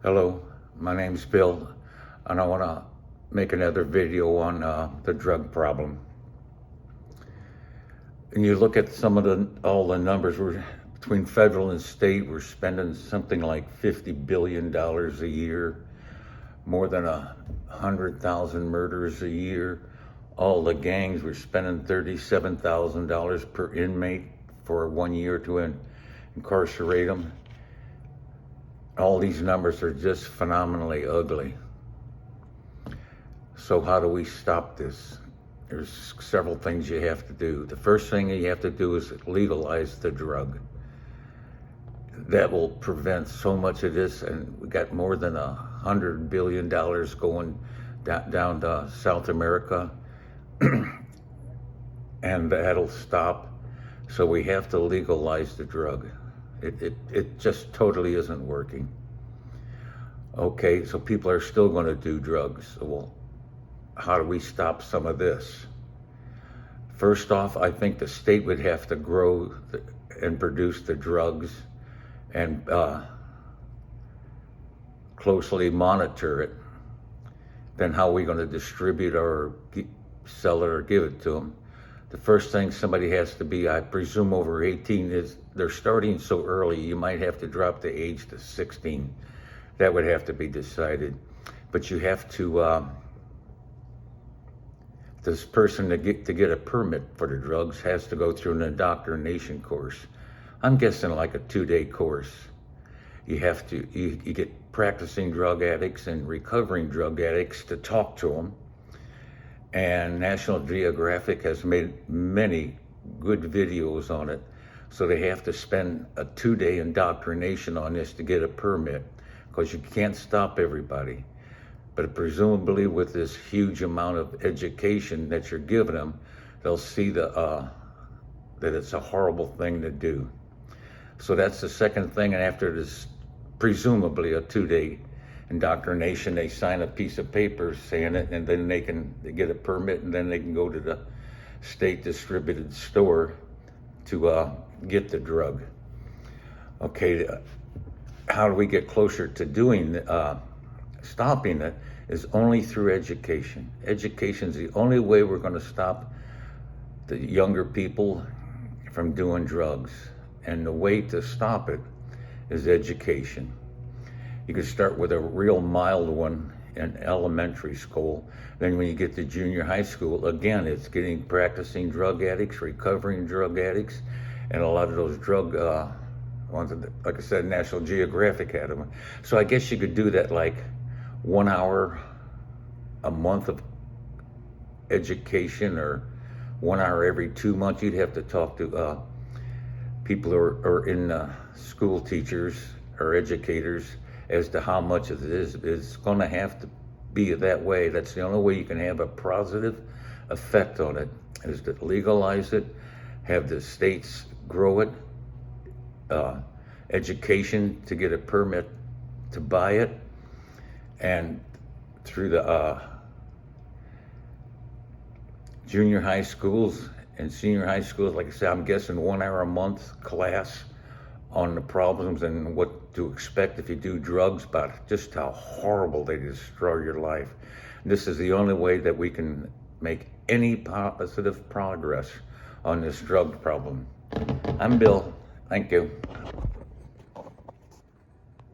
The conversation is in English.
Hello, my name's Bill, and I want to make another video on the drug problem. And you look at all the numbers, we're between federal and state, we're spending something like $50 billion a year, more than 100,000 murders a year. All the gangs, we're spending $37,000 per inmate for 1 year to incarcerate them. All these numbers are just phenomenally ugly. So how do we stop this? There's several things you have to do. The first thing you have to do is legalize the drug. That will prevent so much of this, and we got more than $100 billion going down to South America, and that'll stop. So we have to legalize the drug. It just totally isn't working. Okay, so people are still going to do drugs. So, well, how do we stop some of this? First off, I think the state would have to grow and produce the drugs and closely monitor it. Then how are we going to distribute or sell it or give it to them? The first thing somebody has to be, I presume, over 18 is they're starting so early, you might have to drop the age to 16. That would have to be decided. But you have to, this person to get a permit for the drugs has to go through an indoctrination course. I'm guessing like a 2-day course. You have to, you get practicing drug addicts and recovering drug addicts to talk to them. And National Geographic has made many good videos on it. So they have to spend a 2-day indoctrination on this to get a permit, because you can't stop everybody. But presumably with this huge amount of education that you're giving them, they'll see that it's a horrible thing to do. So that's the second thing. And after this, presumably a 2-day indoctrination, they sign a piece of paper saying it, and then they get a permit, and then they can go to the state distributed store to get the drug. Okay, how do we get closer to doing stopping it? Is only through education. Education is the only way we're going to stop the younger people from doing drugs. And the way to stop it is education. You can start with a real mild one in elementary school. Then when you get to junior high school, again, it's getting practicing drug addicts, recovering drug addicts, and a lot of those drug ones, like I said, National Geographic had them. So I guess you could do that like 1 hour a month of education, or 1 hour every 2 months. You'd have to talk to people who are in school teachers or educators as to how much of this is going to have to be that way. That's the only way you can have a positive effect on it, is to legalize it, have the states grow it, education to get a permit to buy it, and through the junior high schools and senior high schools, like I said, I'm guessing 1 hour a month class on the problems and what to expect if you do drugs, about just how horrible they destroy your life. This is the only way that we can make any positive progress on this drug problem. I'm Bill. Thank you.